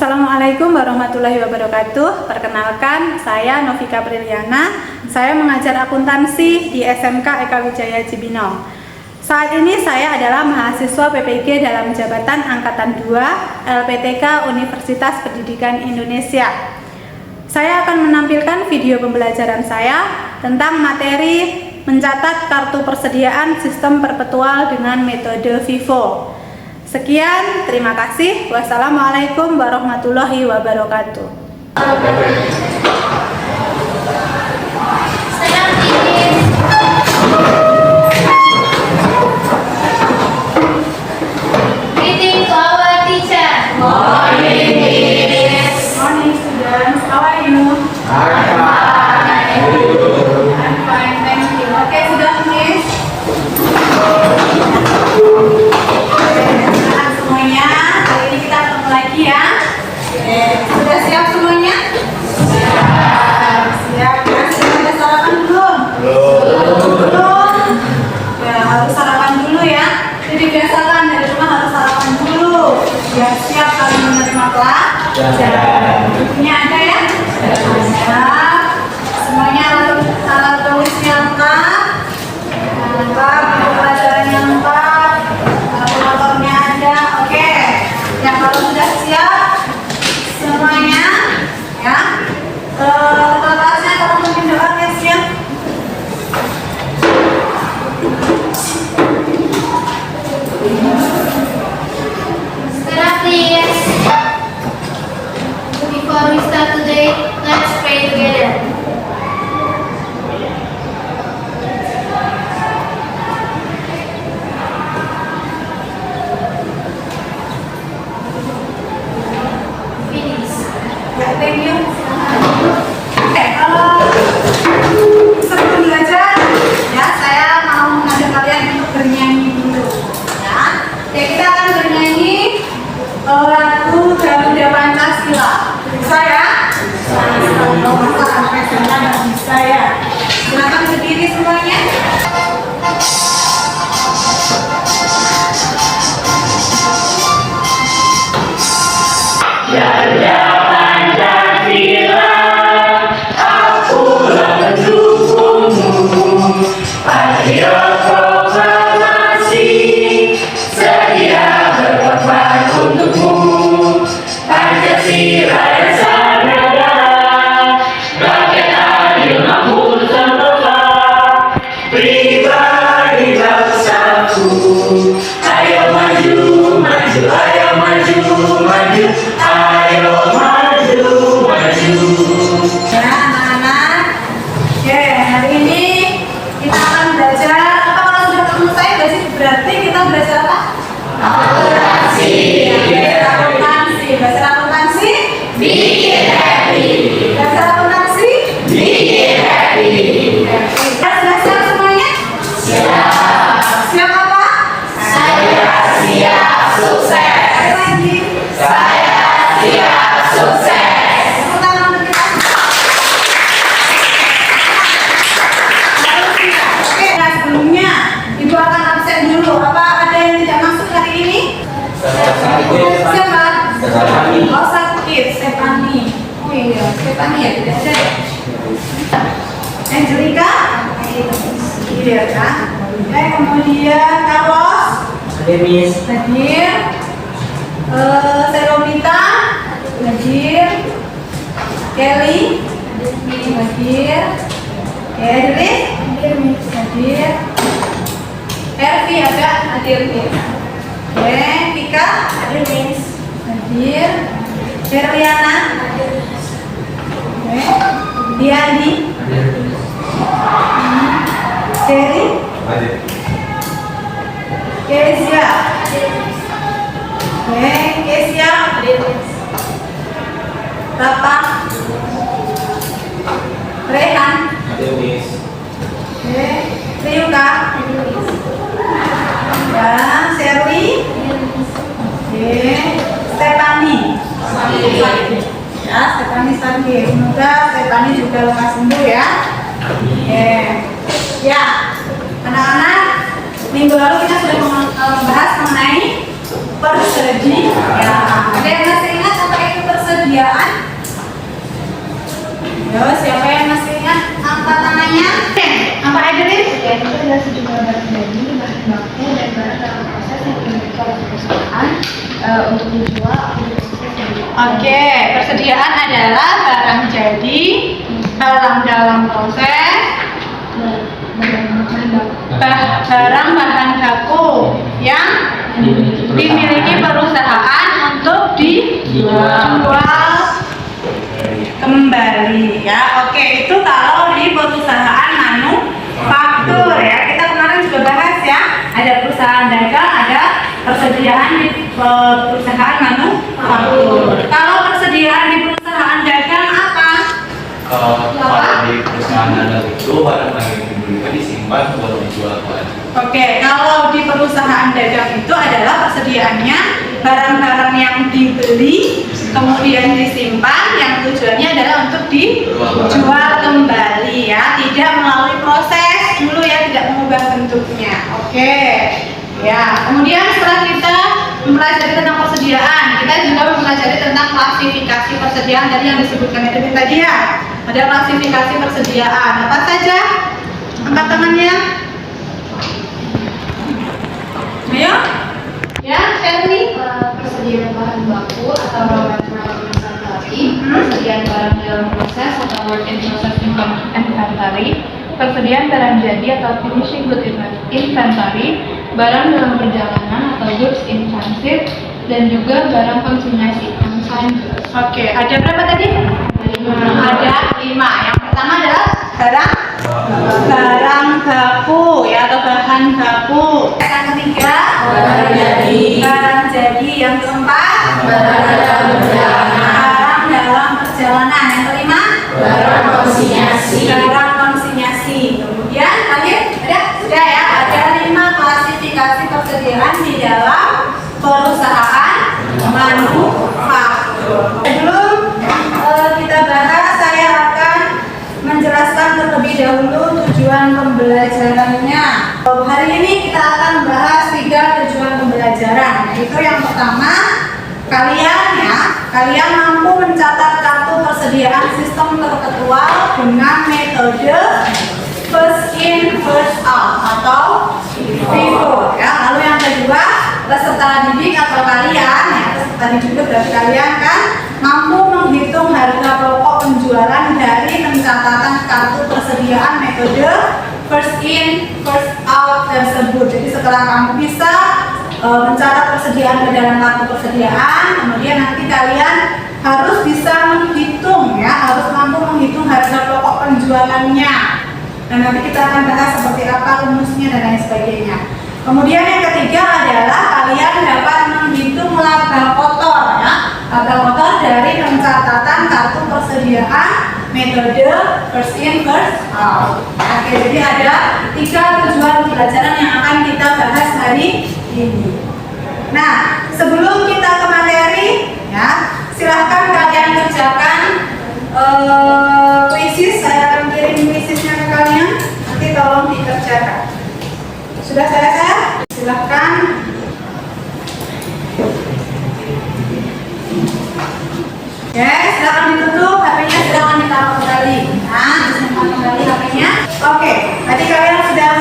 Assalamualaikum warahmatullahi wabarakatuh. Perkenalkan, saya Novika Priliana. Saya mengajar akuntansi di SMK Eka Wijaya Cibinong. Saat ini saya adalah mahasiswa PPG dalam jabatan Angkatan 2 LPTK Universitas Pendidikan Indonesia. Saya akan menampilkan video pembelajaran saya tentang materi mencatat kartu persediaan sistem perpetual dengan metode FIFO. Sekian, terima kasih. Wassalamualaikum warahmatullahi wabarakatuh. Greeting to our teacher. Morning, miss. Morning, students. How are you? I'm fine, thank you. Okay, students, miss. Semuanya, hari ini kita ketemu lagi ya. Sudah siap semuanya? Siap. Siap. Sudah sarapan belum? Belum. Ya, harus sarapan dulu ya. Jadi biasakan dari rumah harus sarapan dulu. Biar siap kali menerima pelajaran. Bukunya ada ya? Ada. Semuanya alat tulisnya lengkap. Lengkap, buku pelajarannya lengkap. Motornya ada. Oke. Ya, kalau sudah siap semuanya ya. Kelasnya kalau mungkin doa guys ya. Sekarang please. Before we start today, let's pray together. Finish. Ya, thank you. Oke, sebelum belajar ya, saya mau mengajak kalian untuk bernyanyi dulu ya. Ya, kita akan bernyanyi lagu Garuda Pancasila. Bisa ya? Masa sampai sana nggak bisa ya? Silakan berdiri semuanya. Stefani ya, tidak ada ya? Angelica? Iya kan? Kemudian Carlos? Hadir. Selomita? Hadir. Kelly? Hadir. Edris? Hadir. Ervi ada? Hadir. Tika? Hadir. Berliana? Diandi? Seri? Kesia? Kesia? Rapa? Rehan? Triuka? Dan Sherly? Stefani? Ya, Stefani tadi. Semoga Stefani juga lekas sembuh ya. Ya, anak-anak, minggu lalu kita sudah membahas mengenai persegi. Ya, ada yang masih ingat apa itu persegi? ada sejumlah barang jadi, bahan baku, dan barang dalam proses yang dimiliki oleh perusahaan untuk dijual atau diproses. Oke, persediaan adalah barang jadi, barang dalam proses, barang bahan baku yang dimiliki perusahaan untuk dijual kembali ya. Oke, itu kalau di perusahaan manufaktur ya. Kita kemarin juga bahas ya, ada perusahaan dagang, ada persediaan di perusahaan manufaktur. Kalau persediaan di perusahaan dagang apa? Kalau di perusahaan dagang itu barang-barang yang dibelikan disimpan baru dijual kembali. Oke, kalau di perusahaan dagang itu adalah persediaannya barang-barang yang dibeli kemudian disimpan, yang tujuannya adalah untuk dijual kembali ya, tidak melalui proses dulu ya, tidak mengubah bentuknya. Oke ya, kemudian setelah kita mempelajari tentang persediaan, kita juga mempelajari tentang klasifikasi persediaan tadi yang disebutkan itu tadi ya. Ada klasifikasi persediaan apa saja? Angkat tangannya. Ayo ya, Sherly. Persediaan bahan baku atau raw material inventory, persediaan barang dalam proses atau work in process inventory, persediaan barang jadi atau finishing good inventory, barang dalam perjalanan atau goods in transit, dan juga barang konsinyasi consigned goods. Oke, ada berapa tadi? Ada 5. Yang pertama adalah barang baku ya, atau bahan baku. Yang ketiga barang jadi. Yang keempat barang dalam perjalanan. Yang kelima barang konsinyasi. Kemudian terakhir sudah ya, ada 5 klasifikasi persediaan di dalam perusahaan manufaktur. Sebelum kita bahas, saya akan menjelaskan terlebih dahulu tujuan pembelajarannya. Hari ini kita akan bahas 3 tujuan pembelajaran. Yaitu yang pertama, kalian mampu mencatat kartu persediaan sistem terketual dengan metode first in first out atau FIFO ya. Lalu yang kedua, peserta didik atau kalian ya, peserta didik itu berarti kalian kan mampu menghitung harga pokok penjualan dari pencatatan kartu persediaan metode first in first out tersebut. Jadi setelah kamu bisa mencatat persediaan ke dalam kartu persediaan, kemudian nanti kalian harus bisa menghitung ya, harus mampu menghitung harga pokok penjualannya. Dan nanti kita akan bahas seperti apa rumusnya dan lain sebagainya. Kemudian yang ketiga adalah kalian dapat menghitung laba kotor ya, laba kotor dari pencatatan kartu persediaan metode first in first out. Oke, jadi ada 3 tujuan pembelajaran yang akan kita bahas hari ini. Nah, sebelum kita ke materi ya, silahkan kalian kerjakan kuisis. Saya akan kirim kuisisnya ke kalian, nanti tolong dikerjakan. Sudah saya share? Silahkan. Ya, silahkan ditutup HP-nya, silahkan ditaruh kembali. Nah, disimpan kembali HP-nya. Oke, tadi kalian sudah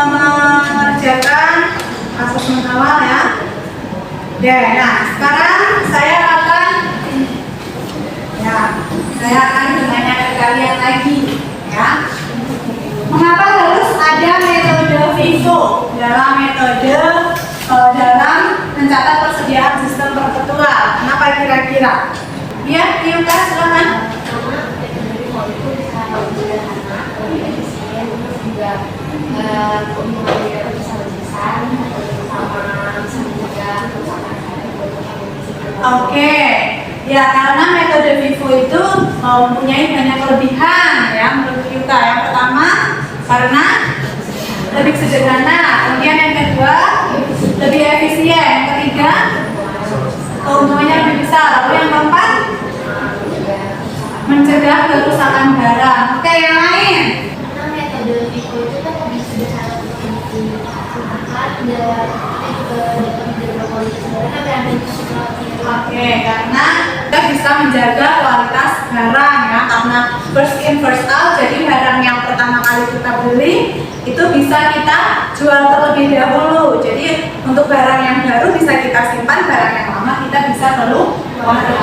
mengerjakan asesmen awal ya. Nah, sekarang saya akan bertanya ke kalian lagi ya. Mengapa harus ada metode FIFO dalam mencatat persediaan sistem terketual? Kenapa kira-kira? Ya, Yuka silakan. Oke, ya karena metode FIFO itu mempunyai banyak kelebihan ya menurut Yuka. Yang pertama karena lebih sederhana, kemudian yang kedua lebih efisien, yang ketiga keuntungannya lebih besar, lalu yang keempat mencegah kerusakan barang. Oke, yang lain. Karena metode FIFO itu kan lebih sederhana Oke, karena kita bisa menjaga kualitas barang ya, karena first in first out. Jadi barang yang pertama kali kita beli itu bisa kita jual terlebih dahulu. Jadi untuk barang yang baru bisa kita simpan, barang yang lama kita bisa keluarkan.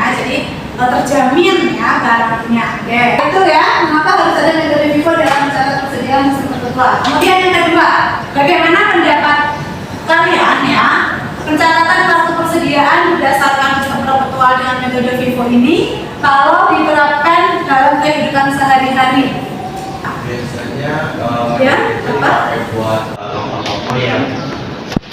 Nah, jadi terjamin ya barangnya. Oke. Itu ya mengapa harus ada metode FIFO dalam mencatat persediaan mesin perpetual. Kemudian yang kedua, bagaimana pendapat kalian ya pencatatan kartu persediaan berdasarkan sistem perpetual dengan metode FIFO ini kalau diterapkan dalam kehidupan sehari-hari? Biasanya Ya, itu dipakai buat toko yang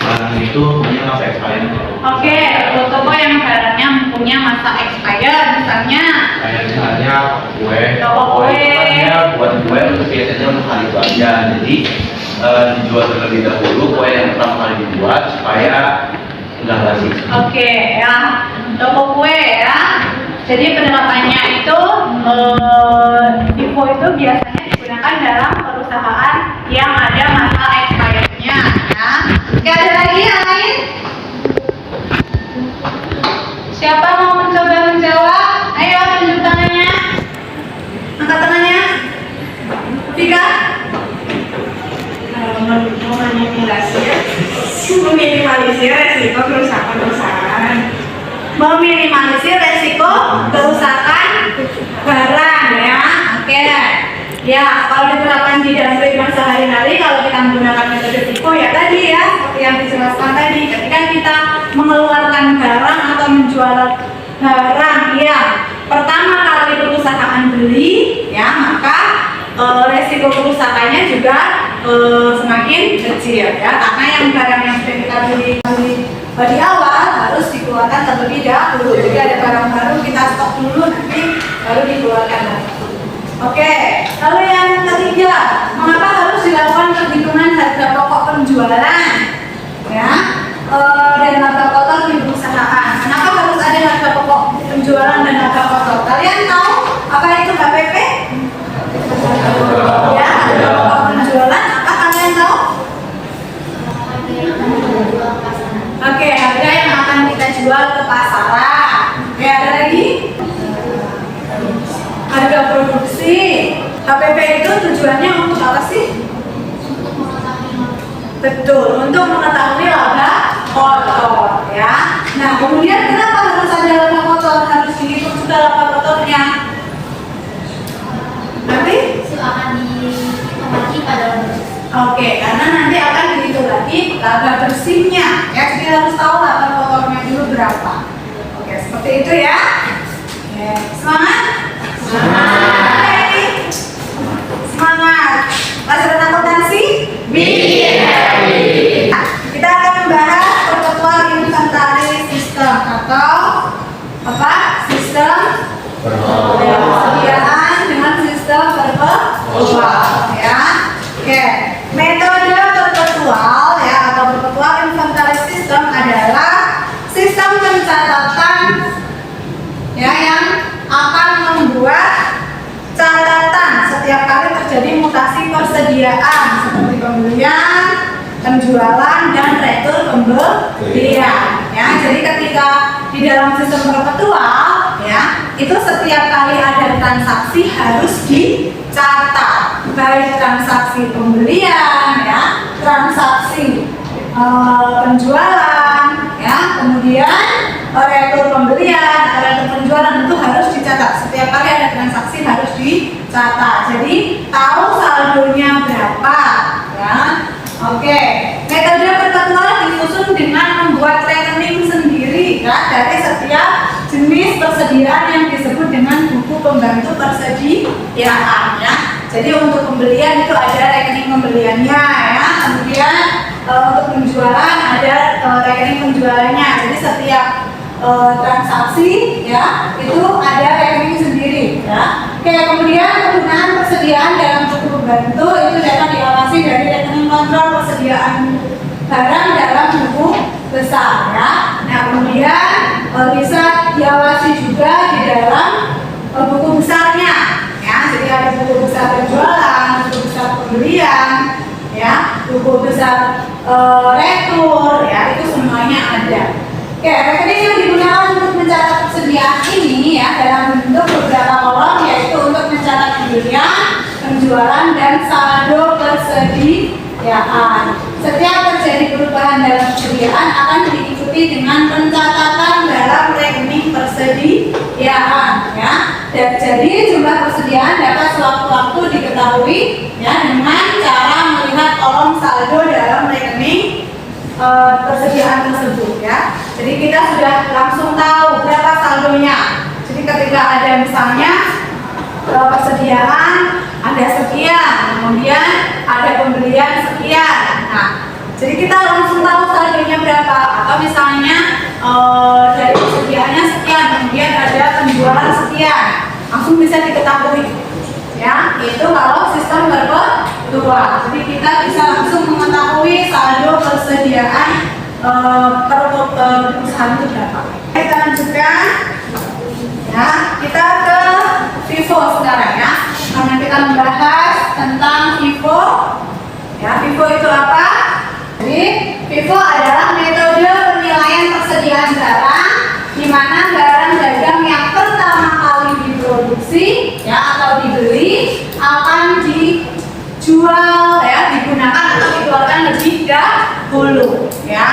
barang itu punya masa expired. Oke, toko yang barangnya punya masa expired, misalnya Kayak misalnya kue, Toko kue. itu kan dia buat kue untuk biasanya untuk hari itu aja. Jadi dijual terlebih dahulu kue yang pertama kali dibuat supaya nggak basi. oke ya, toko kue ya. Jadi penerapannya itu FIFO itu biasanya digunakan dalam perusahaan yang ada masa expirednya ya. Oke, ada lagi yang lain? Siapa mau mencoba menjawab? Ayo tunjuk tangannya. Angkat tangannya. Tiga. Meminimalisir resiko kerusakan meminimalisir resiko kerusakan barang ya. Oke. Ya, kalau diterapkan di dalam kehidupan sehari-hari, kalau kita menggunakan metode FIFO ya tadi ya, seperti yang dijelaskan tadi, ketika kita mengeluarkan barang atau menjual barang yang pertama kali perusahaan beli, ya maka resiko kerusakannya juga semakin kecil ya, karena yang barang yang sudah kita beli di awal harus dikeluarkan terlebih dahulu. Jadi ada barang baru kita stok dulu, nanti baru dikeluarkan lagi. Oke, lalu yang ketiga, mengapa harus dilakukan perhitungan harga pokok penjualan ya dan harga kotor di perusahaan? Kenapa harus ada harga pokok penjualan dan harga kotor? Kalian tahu apa itu HPP? Ya, harga pokok penjualan. Apa kalian tahu? Oke, harga yang akan kita jual ke pasaran. Oke, ada lagi? Harga produksi. HPP itu tujuannya untuk apa sih? Betul, untuk mengetahui laba kotor ya. Nah, kemudian kenapa harus ada laba kotor? Harus dihitung juga laba kotornya. Nanti? Itu akan dihitung lagi pada Oke, karena nanti akan dihitung lagi laba bersihnya ya. Jadi harus tahu laba kotornya dulu berapa. Oke, seperti itu ya. Oke, semangat? Semangat. Semangat. Pelajaran akuntansi? Kita akan membahas perpetual inventaris system atau apa? Sistem persediaan dengan sistem perpetual ya. Oke, metode perpetual ya atau perpetual inventaris system adalah sistem pencatatan ya yang akan membuat catatan setiap kali terjadi mutasi persediaan seperti pembelian, penjualan, dan retur pembelian ya. Jadi ketika di dalam sistem perpetual ya, itu setiap kali ada transaksi harus dicatat, baik transaksi pembelian ya, transaksi penjualan ya, kemudian retur pembelian, retur penjualan itu harus dicatat. Setiap kali ada transaksi harus dicatat. Jadi tahu saldonya berapa ya. Oke, metode perpetual disusun dengan membuat rekening sendiri ya dari setiap jenis persediaan yang disebut dengan buku pembantu persediaan ya. Jadi untuk pembelian itu ada rekening pembeliannya ya. Kemudian untuk penjualan ada rekening penjualannya. Jadi setiap transaksi ya itu ada rekening sendiri ya. Oke, kemudian penggunaan persediaan dalam buku pembantu itu dapat diawasi dari rekening kontrol persediaan barang dalam buku besar ya. Nah, kemudian bisa diawasi juga di dalam buku besarnya ya. Jadi ada buku besar penjualan, buku besar pembelian ya, buku besar retur ya, itu semuanya ada. Oke, rekening yang digunakan untuk mencatat persediaan ini ya dalam bentuk beberapa kolom, yaitu untuk mencatat pembelian, penjualan, penjualan dan saldo persediaan. Setiap terjadi perubahan dalam persediaan akan diikuti dengan pencatatan dalam rekening persediaan, ya. Dan jadi jumlah persediaan dapat sewaktu-waktu diketahui, ya, dengan cara melihat kolom saldo dalam rekening persediaan tersebut, ya. Jadi kita sudah langsung tahu berapa saldonya. Jadi ketika ada misalnya persediaan ada sekian, kemudian ada pembelian sekian. Nah, jadi kita langsung tahu saldonya berapa. Atau misalnya dari persediaannya sekian, kemudian ada penjualan sekian, langsung bisa diketahui. Ya, itu kalau sistem berkedua. Jadi kita bisa langsung mengetahui saldo persediaan per perusahaan itu berapa. Kita lanjutkan. Ya, kita ke FIFO sekarang, ya. Karena kita membahas tentang FIFO. Ya, FIFO itu apa? Jadi FIFO adalah metode penilaian persediaan barang, di mana barang dagang yang pertama kali diproduksi, ya, atau dibeli akan dijual, ya, digunakan atau dikeluarkan lebih dahulu, ya.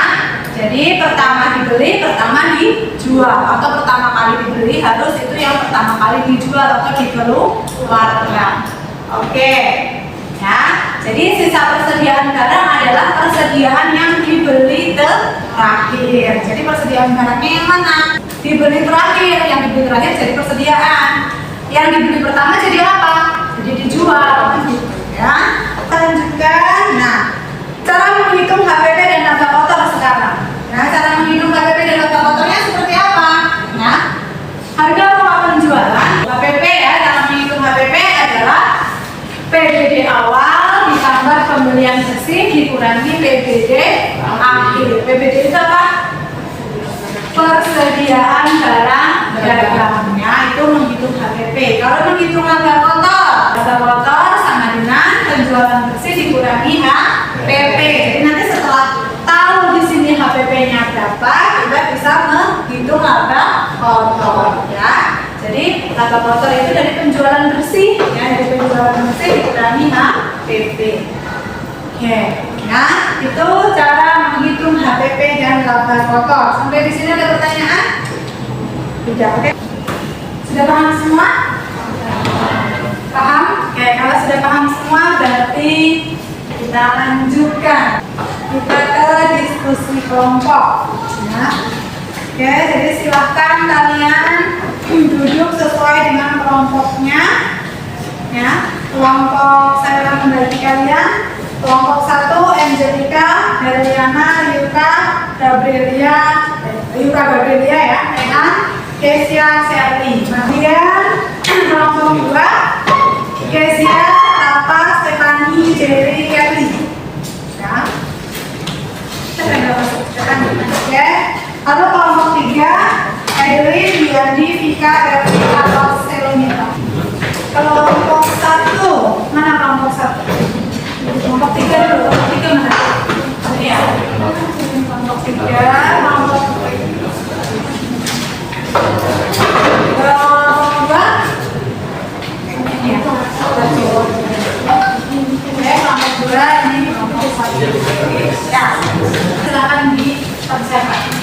Jadi pertama dibeli, pertama dijual, atau pertama kali dibeli harus itu yang pertama kali dijual atau dikeluarkan. Oke, ya. Jadi sisa persediaan barang adalah persediaan yang dibeli terakhir. Jadi persediaan barangnya yang mana? Dibeli terakhir, yang dibeli terakhir jadi persediaan. Yang dibeli pertama jadi apa? Jadi dijual, ya. Kita lanjutkan. Nah, cara menghitung HPP dan laba kotor sekarang. Nah, cara menghitung HPP dan laba kotornya seperti apa? Nah, harga pokok penjualan HPP, ya. Cara menghitung HPP adalah PBD awal ditambah pembelian bersih dikurangi PBD akhir. PBD itu apa? Persediaan barang dagangnya, itu menghitung HPP. Kalau menghitung laba kotor sama dengan penjualan bersih dikurangi HPP. Jadi nanti setelah tahu di sini HPP-nya berapa, kita bisa menghitung laba kotor, ya. Jadi laba kotor itu dari penjualan bersih, ya, dari penjualan bersih dikurangi HPP. Oke, ya, itu cara menghitung HPP dan laba kotor. Sampai di sini ada pertanyaan? Tidak, oke? Sudah paham semua? Paham? Oke, kalau sudah paham semua berarti kita lanjutkan. Kita ke diskusi kelompok, ya. Oke, jadi silahkan kalian duduk sesuai dengan kelompoknya, ya. Kelompok saya membagi kalian. Kelompok 1 Angelica, Deliana, Yuka Gabrielia, ya, Enan, Kesia, Sherly. Kemudian kelompok 2 Kesia, Tata, Stephanie, Jerry, Kelly. Ya. Oke. Lalu kelompok 3 Edelin, Diandi, Vika, Evi, atau Selomita. Kelompok 1, mana kelompok 1? Kelompok 3 dulu, kelompok 3 mana? Ya. Kelompok 3, kelompok 2. Kelompok 2. Ya. Oke, kelompok 2 ini kelompok 1. Ya. Silakan dipersiapkan.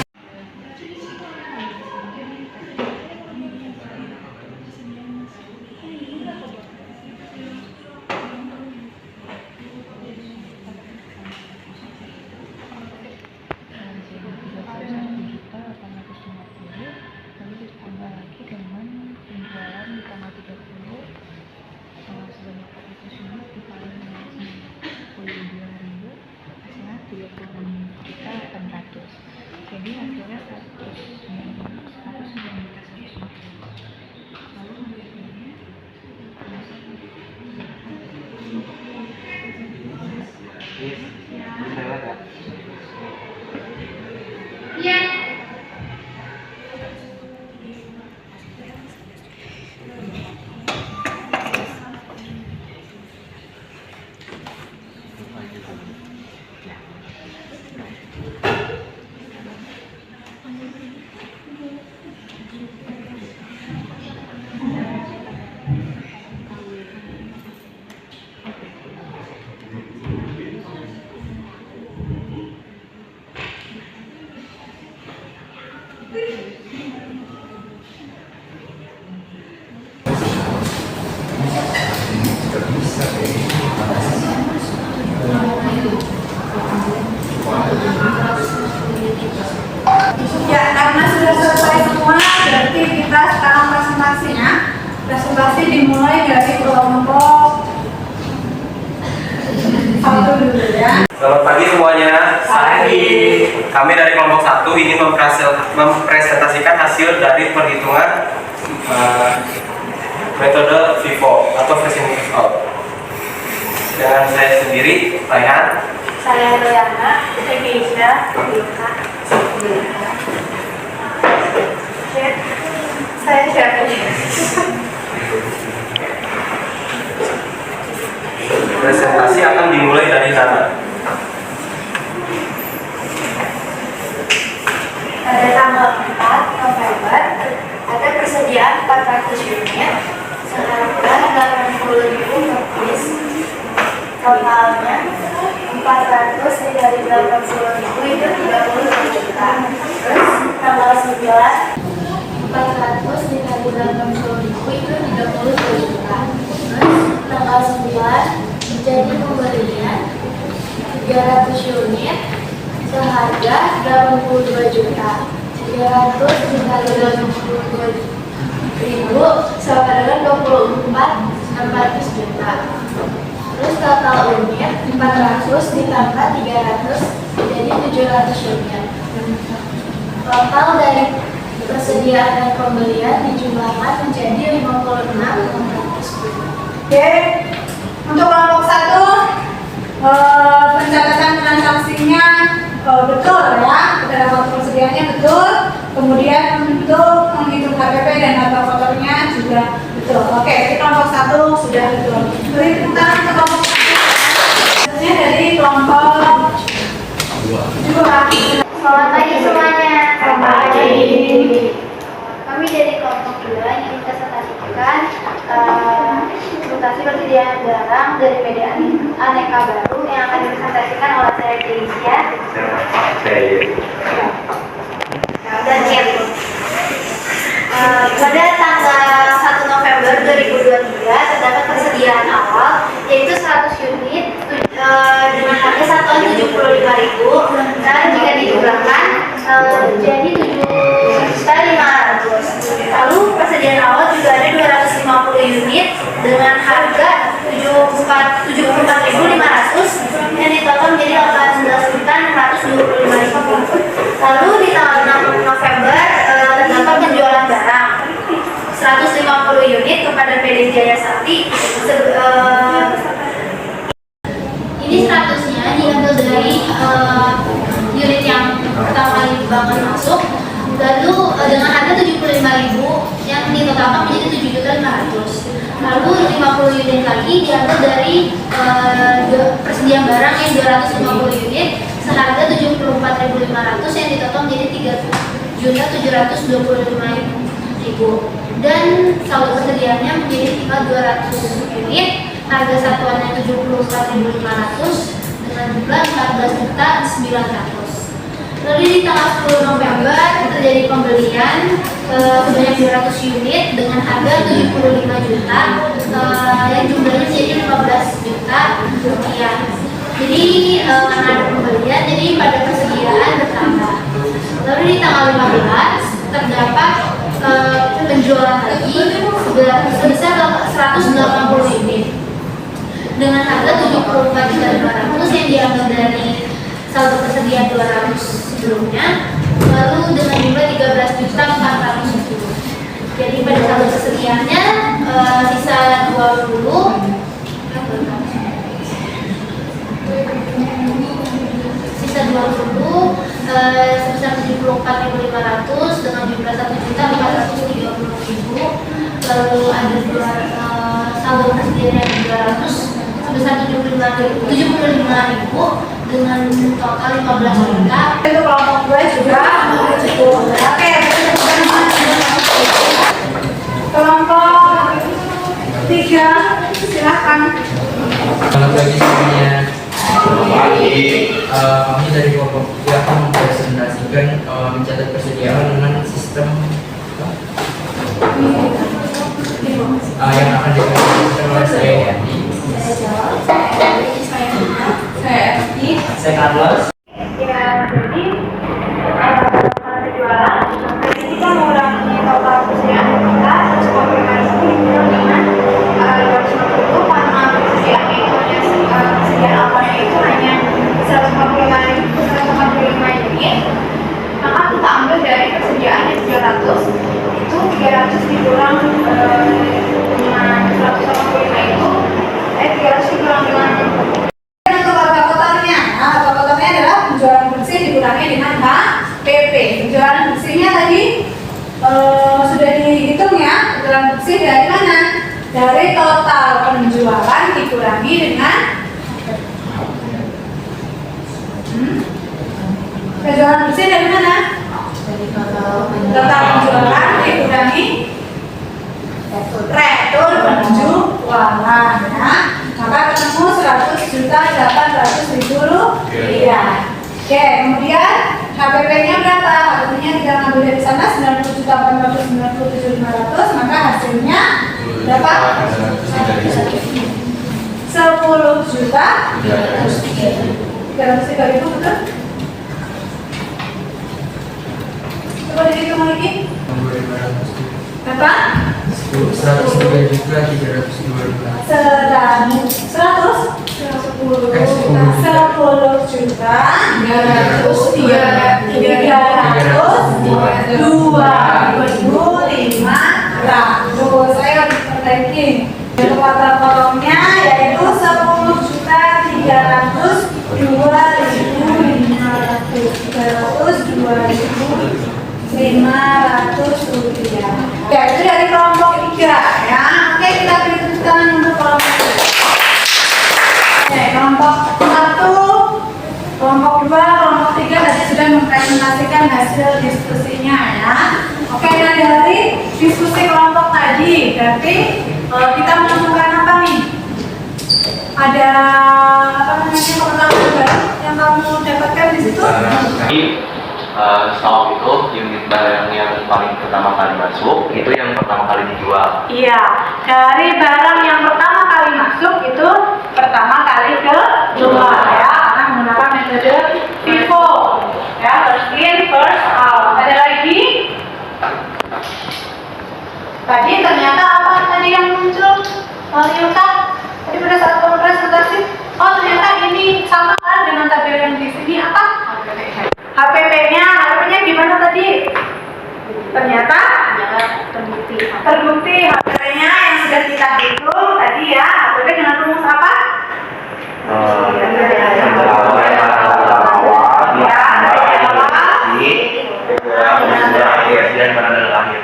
Ya, karena sudah selesai semua, berarti kita sekarang presentasi ya. Presentasi dimulai dari kelompok 1 dulu ya. Selamat pagi semuanya. Kami dari kelompok 1 ingin mempresentasikan hasil dari perhitungan metode VIVO atau Facing Out. Dengan saya sendiri, Raihan. Saya Royana, saya Keisha, Yulka. Saya siapa? Presentasi akan dimulai dari sana. Pada tanggal 4 November ada persediaan 400 unit seharga 80.000 per piece. Totalnya 400 dikali 80.000 itu 30 juta. Terus tanggal 9 400 dikali 80.000 itu 32 juta. Terus tanggal 9 jadi pembelian 300 unit seharga 82 juta. 300 dikali 82.000 sama dengan 24.600 juta. Terus total unit 400 ditambah 300 jadi 700 unit. Total dari persediaan dan pembelian dijumlahkan menjadi 56.600. Oke, untuk kelompok 1 pencatatan transaksinya betul ya, dapat persediaannya betul. Kemudian untuk menghitung KPP dan harga kotornya juga betul. Oke, jadi kelompok 1 sudah betul. Beri tepuk tangan ke kelompok 1. Selanjutnya dari kelompok 2. Selamat pagi semuanya. Selamat pagi. Kami dari kelompok 2 ingin presentasikan mutasi persediaan barang dari media aneka baru yang akan dipresentasikan oleh saya Keisha dan Kevin. Pada tanggal 1 November 2023 terdapat persediaan awal yaitu 100 unit dengan harga satuan 75.000 dan jika dijumlahkan jadi 7.500. Lalu persediaan awal juga ada 250 unit dengan harga 74.500 yang ditotal menjadi 18.625.000. Lalu di tanggal 6 November terdapat penjualan barang 150 unit kepada PD Jaya Sakti. Ini 100-nya diambil dari unit yang pertama kali bangun masuk, lalu dengan harga 75.000 yang ditotalkan menjadi 7.500.000. Lalu 50 unit lagi diambil dari persediaan barang yang 250 unit seharga 74.500 yang ditotal menjadi 3.725.000 dan saldo persediaannya menjadi tinggal 200 unit, harga satuannya 74.500 dengan jumlah 14.900. Lalu di tanggal 10 November terjadi pembelian sebanyak 200 unit dengan harga 75 juta yang jumlahnya menjadi 15 juta rupiah. Jadi karena ada pembelian, jadi pada persediaan bertambah. Lalu di tanggal 15 terdapat penjualan lagi sebesar 180 unit dengan harga 74.500 yang diambil dari saldo persediaan 200 sebelumnya, lalu dengan jumlah 13.400.000. Jadi pada saldo persediaannya sisa 20 sebesar 74.500 dengan jumlah 1.430.000. Lalu ada saldo persediaan 200 sebesar 75.000 dengan total 15 juta. Itu kelompok 2 juga cukup. Oke, kelompok 3 silahkan. Selamat pagi semuanya. Kami dari kelompok 3 akan mempresentasikan mencatat persediaan dengan sistem yang akan dikasih oleh saya Yandi. Saya Carlos. Ya, jadi kalau jualan, jadi kita mengurangi total persediaan kita 150 dengan 250 karena persediaannya itu hanya persediaan awalnya itu hanya 145 unit, maka kita ambil dari persediaannya 300, itu 300 dikurang dengan 185 itu 300 dikurang dengan penjualan bersih dikurangi dengan HPP. Penjualan bersihnya tadi sudah dihitung ya. Penjualan bersih dari mana? Dari total penjualan dikurangi dengan penjualan bersih dari mana? Dari total penjualan dikurangi retur penjualan ya. Maka ketemu 100.800.000 rupiah. Oke, kemudian HPP-nya berapa? HPP-nya kita ambil dari sana 90.897.500, maka hasilnya berapa? 10.303.000, betul? Coba dihitung lagi. Berapa? 103 juta 302. 10.302.500. Saya diperbaiki. Kata potongnya yaitu 10.302.500. Rupiah. Ya, itu dari kelompok 3 ya. Oke, kita beri tepuk tangan untuk kelompok 3. Oke, kelompok 1, kelompok 2, kelompok 3 tadi sudah mempresentasikan hasil diskusinya ya. Oke, nah dari diskusi kelompok tadi, berarti kita menemukan apa nih? Ada apa namanya pengetahuan baru yang kamu dapatkan di situ? Stok itu unit barang yang paling pertama kali masuk itu yang pertama kali dijual. Iya, dari barang yang pertama kali masuk itu pertama kali kejual ya, karena menggunakan metode FIFO ya, first in first out. Ada lagi? Tadi ternyata apa tadi yang muncul? Yuta, tadi pada saat kamu presentasi, oh ternyata ini sama kan dengan tabel yang di sini apa? HPP-nya gimana tadi? Ternyata terbukti HPP-nya yang sudah kita hitung tadi ya. HPP dengan rumus apa?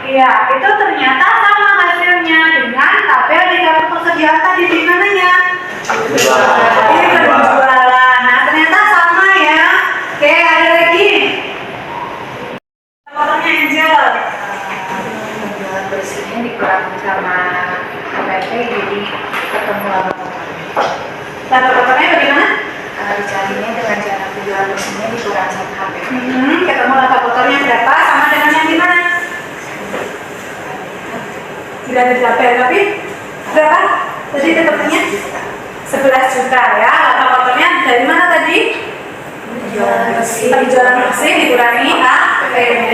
Iya, itu ternyata sama hasilnya dengan tabel di dalam persediaan tadi di mananya? Ini penjualan. Nah, ternyata sama ya. Oke, ada lagi. Fotonya Angel. Penjualan bersihnya dikurangi sama HPP jadi ketemu laba fotonya bagaimana? Dicarinya dengan cara penjualan bersihnya dikurangi sama HPP. Ketemu laba fotonya berapa sama dengan yang di mana? Tidak ada tabel tapi berapa? Tadi ketemunya 11 juta ya. Laba fotonya dari mana tadi? Penjualan bersih dikurangi HPP.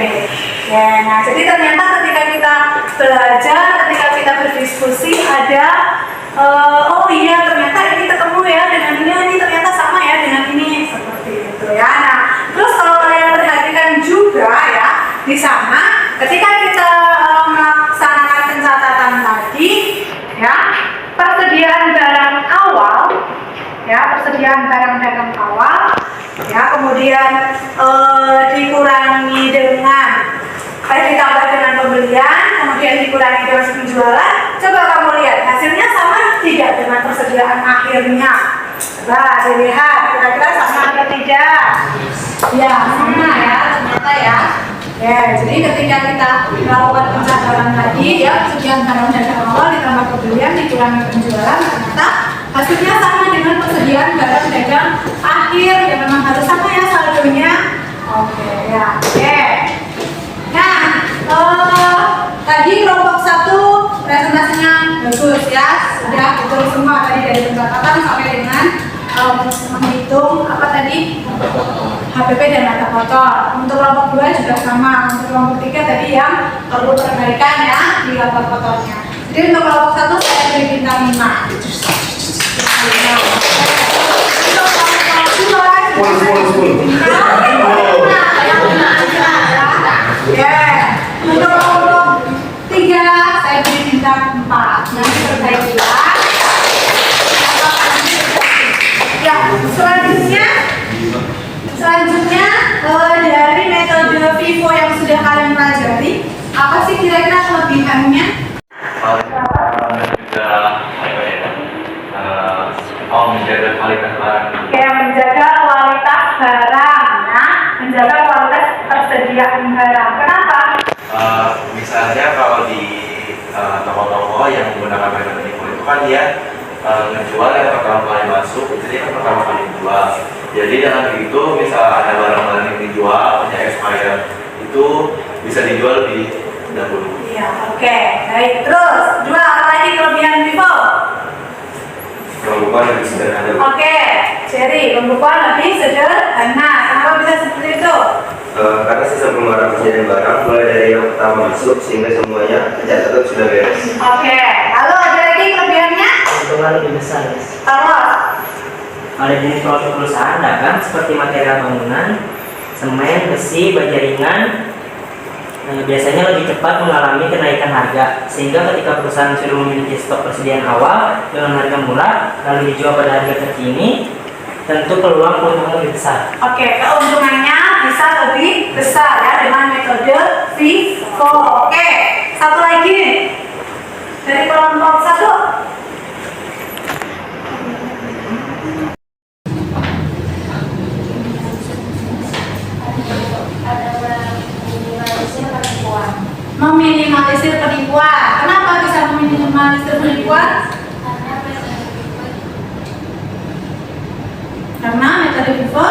Ya, nah jadi ternyata ketika kita belajar, ketika kita berdiskusi ada oh iya ternyata ini ketemu ya dengan ini ternyata sama ya dengan ini seperti itu ya. Nah terus kalau kalian perhatikan juga ya di sana ketika kita melaksanakan pencatatan tadi ya, persediaan barang awal ya, persediaan barang dagang awal ya, kemudian dikurangi dengan ditambah dengan pembelian, kemudian dikurangi dengan penjualan. Coba kamu lihat hasilnya sama tidak dengan persediaan akhirnya? Coba dilihat kira-kira sama atau tidak? Ya sama ya ternyata ya. Ya jadi ketika kita melakukan pencatatan tadi ya, persediaan barang dagang awal ditambah pembelian dikurangi penjualan, ternyata hasilnya sama dengan persediaan barang dagang akhir ya, memang harus sama ya saldonya. Oke ya. Oke. Nah Bagus ya, sudah betul semua tadi dari pencatatan sampai dengan menghitung apa tadi? HPP dan mata kotor. Untuk kelompok 2 juga sama. Untuk kelompok 3 tadi yang perlu perbaikan ya di lapor kotornya. Jadi untuk kelompok 1 saya beri bintang 5. Untuk kelompok 3 saya beri bintang 4. Nanti perbaiki ya. Ya, selanjutnya dari metode Vivo yang sudah kalian pelajari, apa sih kira-kira kelebihannya? Juga apa ya? Menjaga kualitas barang. Kayak menjaga kualitas barang, ya, menjaga kualitas persediaan barang. Kenapa? Misalnya kalau di toko-toko yang menggunakan metode Vivo itu kan dia menjual yang pertama kali masuk, jadi kan pertama kali jual. Jadi dengan begitu, misal ada barang-barang yang dijual, punya expired, itu bisa dijual lebih dahulu. Iya, oke. Baik, terus 2 apa lagi kelebihan Vivo? Pembukuan lebih sederhana. Oke, jadi pembukuan lebih sederhana. Kenapa bisa seperti itu? Karena sistem pengeluaran persediaan barang mulai dari yang pertama masuk sehingga semuanya tercatat sudah beres. Oke, lalu ada lagi kelebihannya? Keuntungan lebih besar, guys. Terus? Pada jenis produk perusahaan dagang seperti material bangunan, semen, besi, baja ringan, biasanya lebih cepat mengalami kenaikan harga, sehingga ketika perusahaan sudah memiliki stok persediaan awal dengan harga murah lalu dijual pada harga terkini, tentu peluang keuntungan lebih besar. Oke, keuntungannya bisa lebih besar ya dengan metode Vivo. Oke, satu lagi nih dari kelompok 1. Meminimalisir penipuan. Kenapa bisa meminimalisir penipuan? Karena metode Vivo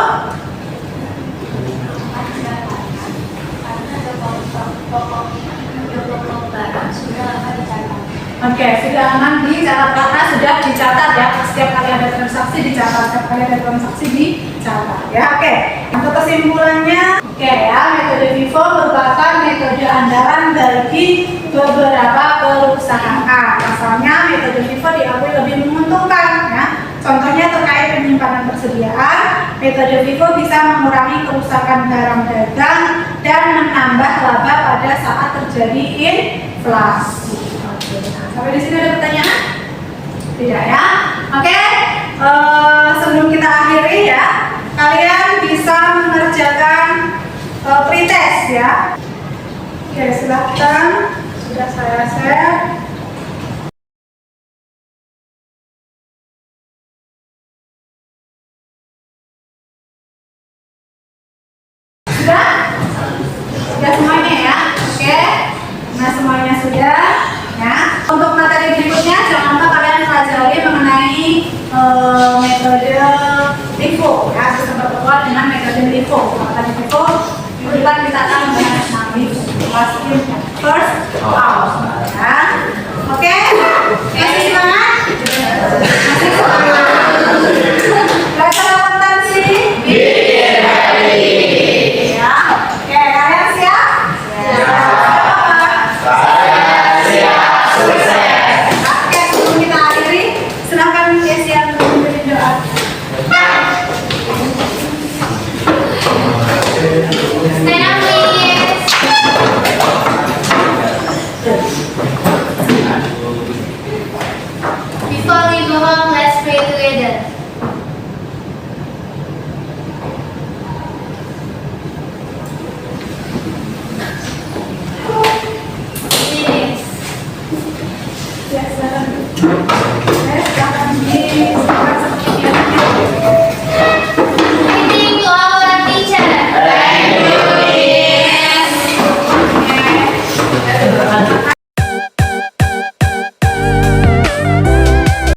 Oke, sudah aman dicatat karena sudah dicatat ya. Setiap kali ada transaksi dicatat, setiap kali ada transaksi dicatat ya. Oke, untuk kesimpulannya, oke ya, metode Vivo merupakan metode andalan bagi beberapa perusahaan. Asalnya metode Vivo diakui lebih menguntungkan ya. Contohnya terkait penyimpanan persediaan, metode Vivo bisa mengurangi kerusakan barang dagang dan menambah laba pada saat terjadi inflasi. Sampai di sini ada pertanyaan? Tidak ya? Oke, sebelum kita akhiri ya, kalian bisa mengerjakan pretest ya. Oke, silakan. Sudah saya share. Sudah? Sudah semuanya ya? Oke. Nah, semuanya sudah ya. Untuk materi berikutnya jangan lupa kalian pelajari mengenai metode Vivo ya, sistem pertemuan dengan metode Vivo. Metode Vivo bukan kita akan membahas nanti first out ya. Oke? Masih semangat? Masih semangat? Belajar